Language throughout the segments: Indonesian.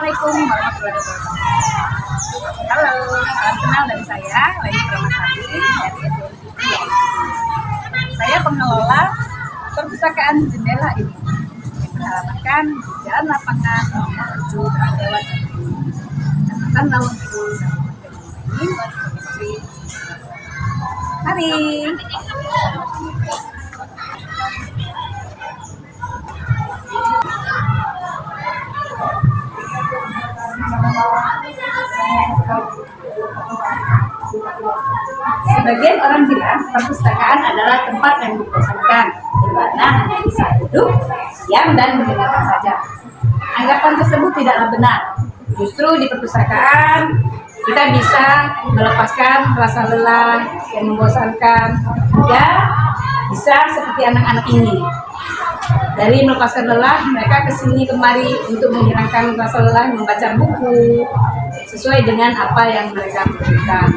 Assalamualaikum warahmatullahi wabarakatuh. Halo, salam kenal dari saya, Leni Pramasari dari Edukasi. Saya pengelola perpustakaan Jendela ini yang beralamatkan di Jalan Lapangan Nomor 7 Lewat Kecamatan Lawang Kidul, Kabupaten ini. Mari. Sebagian orang bilang perpustakaan adalah tempat yang membosankan, di mana hanya bisa duduk, diam dan mendengarkan saja. Anggapan tersebut tidaklah benar. Justru di perpustakaan kita bisa melepaskan rasa lelah yang membosankan, ya bisa seperti anak-anak ini. Dari melepaskan lelah, mereka kesini kemari untuk menghilangkan rasa lelah membaca buku sesuai dengan apa yang mereka butuhkan.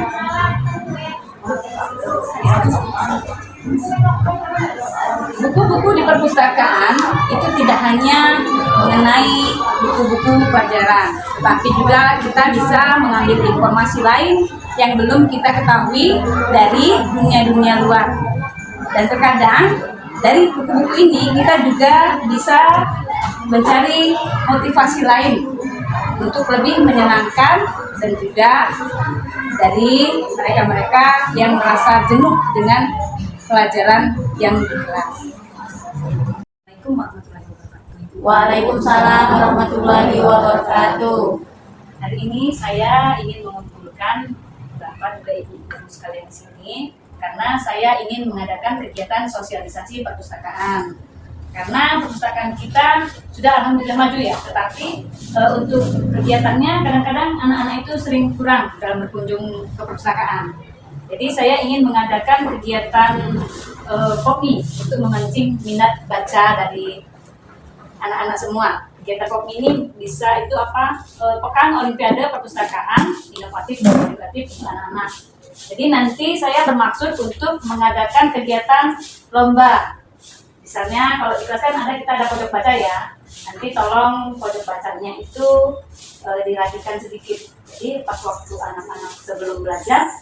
Buku-buku di perpustakaan itu tidak hanya mengenai buku-buku pelajaran, tapi juga kita bisa mengambil informasi lain yang belum kita ketahui dari dunia-dunia luar. Dan terkadang dari buku-buku ini kita juga bisa mencari motivasi lain untuk lebih menyenangkan, dan juga dari mereka-mereka yang merasa jenuh dengan pelajaran yang dikelas. Assalamualaikum warahmatullahi wabarakatuh. Waalaikumsalam warahmatullahi wabarakatuh. Hari ini saya ingin mengumpulkan Bapak juga Ibu sekalian di sini karena saya ingin mengadakan kegiatan sosialisasi perpustakaan. Karena perpustakaan kita sudah alhamdulillah maju ya, tetapi untuk kegiatannya kadang-kadang anak-anak itu sering kurang dalam berkunjung ke perpustakaan. Jadi saya ingin mengadakan kegiatan kopi untuk memancing minat baca dari anak-anak semua. Kegiatan kopi ini bisa itu pekan Olimpiade Perpustakaan inovatif dan edukatif untuk anak-anak. Jadi nanti saya bermaksud untuk mengadakan kegiatan lomba. Misalnya kalau di kelas kan kita ada pojok baca ya. Nanti tolong pojok bacanya itu dirapikan sedikit. Jadi pas waktu anak-anak sebelum belajar,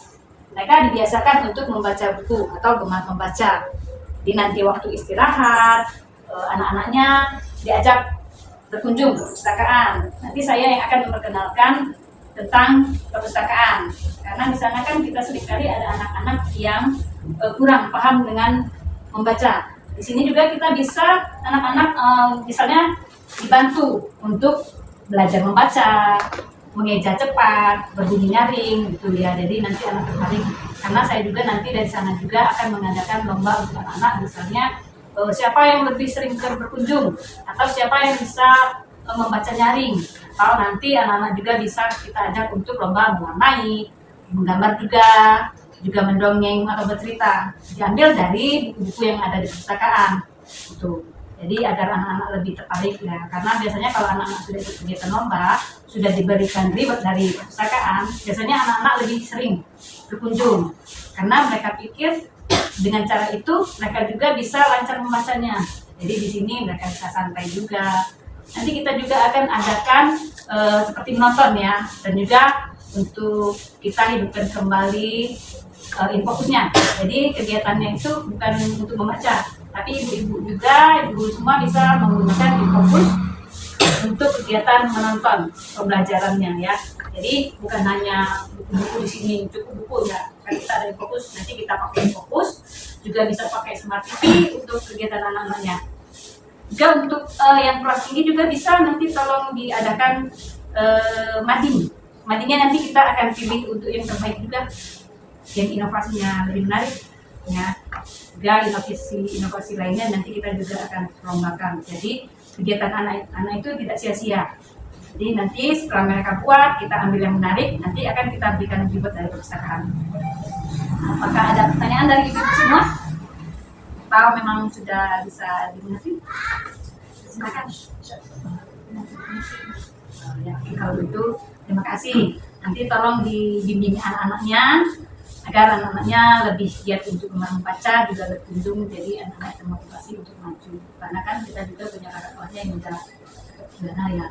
mereka dibiasakan untuk membaca buku atau gemar membaca. Jadi nanti waktu istirahat, anak-anaknya diajak berkunjung ke perpustakaan. Nanti saya yang akan memperkenalkan tentang perpustakaan. Karena misalnya kan kita seringkali ada anak-anak yang kurang paham dengan membaca. Di sini juga kita bisa anak-anak misalnya dibantu untuk belajar membaca, mengeja cepat, berbunyi nyaring gitu ya. Jadi nanti anak tertarik. Karena saya juga nanti dari sana juga akan mengadakan lomba untuk anak-anak, misalnya siapa yang lebih sering berkunjung atau siapa yang bisa membaca nyaring, atau nanti anak-anak juga bisa kita ajak untuk lomba mewarnai, menggambar juga mendongeng atau bercerita, diambil dari buku-buku yang ada di perpustakaan gitu. Jadi agar anak-anak lebih tertarik ya, karena biasanya kalau anak-anak sudah ikut kegiatan lomba, sudah diberikan reward dari perpustakaan, biasanya anak-anak lebih sering berkunjung karena mereka pikir dengan cara itu mereka juga bisa lancar membacanya. Jadi di sini mereka bisa santai juga. Nanti kita juga akan adakan seperti menonton ya, dan juga untuk kita hidupkan kembali InFokusnya. Jadi kegiatannya itu bukan untuk membaca, tapi ibu-ibu juga, ibu semua bisa menggunakan InFokus untuk kegiatan menonton pembelajarannya ya. Jadi bukan hanya buku-buku di sini, cukup buku ya. Kan kita ada InFokus, nanti kita pakai InFokus, juga bisa pakai Smart TV untuk kegiatan anak-anaknya. Juga untuk yang kelas ini juga bisa nanti tolong diadakan mading. Madingnya nanti kita akan pilih untuk yang terbaik juga, yang inovasinya lebih menarik ya. Juga inovasi lainnya nanti kita juga akan lombakan. Jadi kegiatan anak-anak itu tidak sia-sia. Jadi nanti setelah mereka buat, kita ambil yang menarik, nanti akan kita berikan reward dari perpustakaan. Apakah ada pertanyaan dari ibu semua? Atau memang sudah bisa dimengerti? Silakan. Ya, kalau itu terima kasih. Nanti tolong dibimbing anak-anaknya agar anak-anaknya lebih giat untuk membaca, juga berkunjung, jadi anak-anak termotivasi untuk maju. Karena kan kita juga punya kakak kelasnya yang udah juara ya,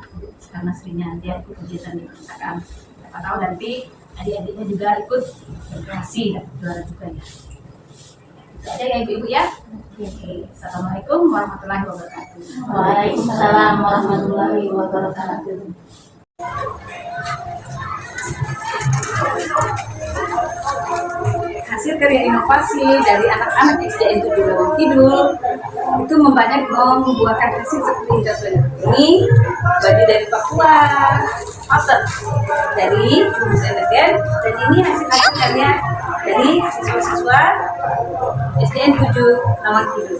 karena seringnya dia ikut kegiatan di perpustakaan. Siapa tahu nanti adik-adiknya juga ikut berkreasi dan juara juga ya. Itu aja ya ibu-ibu ya. Oke. Assalamualaikum warahmatullahi wabarakatuh. Waalaikumsalam warahmatullahi wabarakatuh. Hasil karya inovasi dari anak-anak SDN 7 Lawang Kidul itu membuahkan hasil seperti yang contohnya ini, baju dari Papua, outer dari bungkus elegan, dan ini hasil karya dari siswa-siswa SDN 7 Lawang Kidul.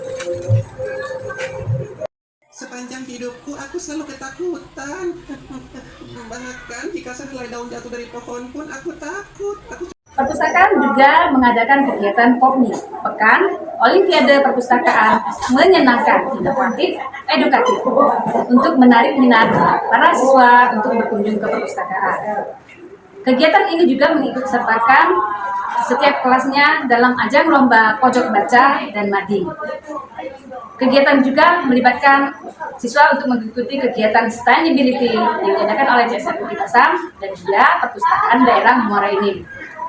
Sepanjang hidupku aku selalu ketakutan. Bahkan jika sehelai daun jatuh dari pohon pun aku takut. Perpustakaan juga mengadakan kegiatan POPMI, Pekan Olimpiade Perpustakaan Menyenangkan, Inovatif, Edukatif, untuk menarik minat para siswa untuk berkunjung ke perpustakaan. Kegiatan ini juga mengikutsertakan setiap kelasnya dalam ajang lomba pojok baca dan mading. Kegiatan juga melibatkan siswa untuk mengikuti kegiatan sustainability yang diadakan oleh CSR Kitasam dan juga perpustakaan daerah Muara Enim.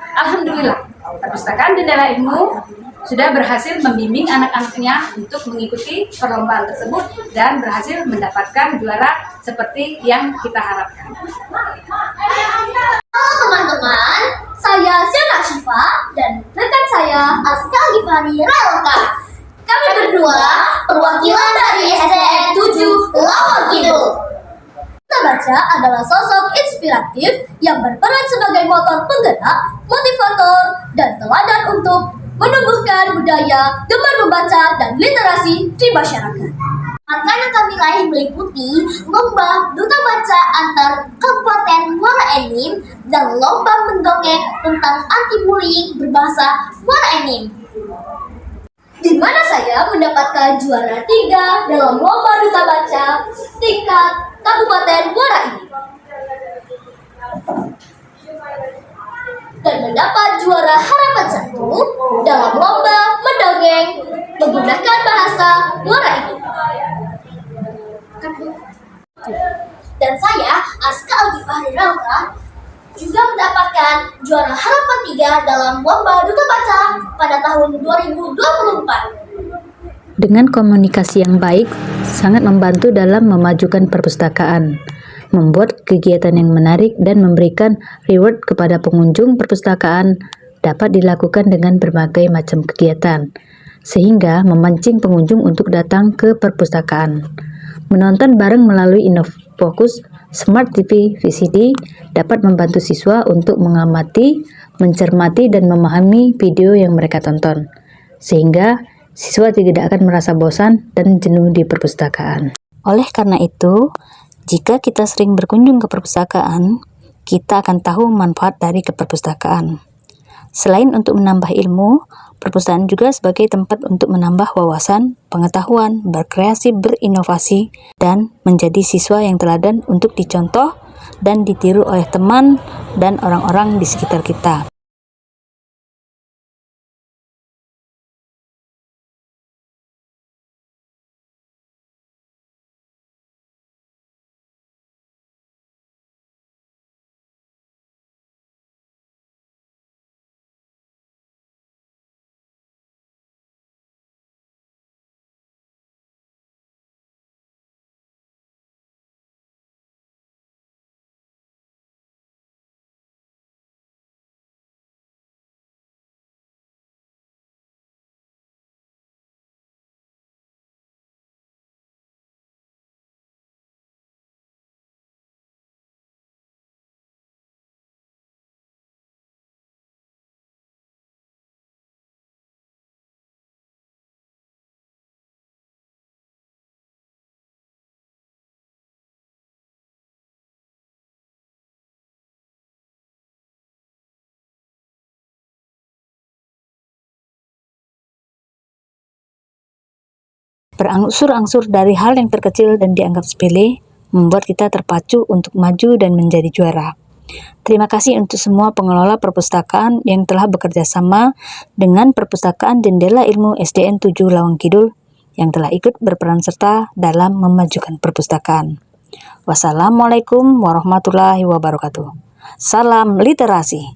Alhamdulillah, perpustakaan Jendela Ilmu sudah berhasil membimbing anak-anaknya untuk mengikuti perlombaan tersebut dan berhasil mendapatkan juara seperti yang kita harapkan. Halo teman-teman, saya Siana Syifa dan rekan saya Aska Gifari Raloka. Kami berdua perwakilan dari SDN 7 Lawang Kidul. Baca adalah sosok inspiratif yang berperan sebagai motor penggerak, motivator, dan teladan untuk menumbuhkan budaya gemar membaca dan literasi di masyarakat. Anak-anak kami lain meliputi lomba duta baca antar Kabupaten Muara Enim dan lomba mendongeng tentang anti-bullying berbahasa Muara Enim, di mana saya mendapatkan juara 3 dalam lomba duta baca tingkat Kabupaten Muara Enim dan mendapat juara harapan 1 dalam lomba mendongeng menggunakan bahasa Muara Enim. Dan saya, Aska Algifari Rauka, juga mendapatkan juara harapan 3 dalam lomba duta baca pada tahun 2024. Dengan komunikasi yang baik, sangat membantu dalam memajukan perpustakaan, membuat kegiatan yang menarik dan memberikan reward kepada pengunjung perpustakaan dapat dilakukan dengan berbagai macam kegiatan, sehingga memancing pengunjung untuk datang ke perpustakaan. Menonton bareng melalui InnoFocus Smart TV VCD dapat membantu siswa untuk mengamati, mencermati, dan memahami video yang mereka tonton, sehingga siswa tidak akan merasa bosan dan jenuh di perpustakaan. Oleh karena itu, jika kita sering berkunjung ke perpustakaan, kita akan tahu manfaat dari perpustakaan. Selain untuk menambah ilmu, perpustakaan juga sebagai tempat untuk menambah wawasan, pengetahuan, berkreasi, berinovasi, dan menjadi siswa yang teladan untuk dicontoh dan ditiru oleh teman dan orang-orang di sekitar kita. Berangsur-angsur dari hal yang terkecil dan dianggap sepele, membuat kita terpacu untuk maju dan menjadi juara. Terima kasih untuk semua pengelola perpustakaan yang telah bekerja sama dengan Perpustakaan Jendela Ilmu SDN 7 Lawang Kidul yang telah ikut berperan serta dalam memajukan perpustakaan. Wassalamualaikum warahmatullahi wabarakatuh. Salam literasi.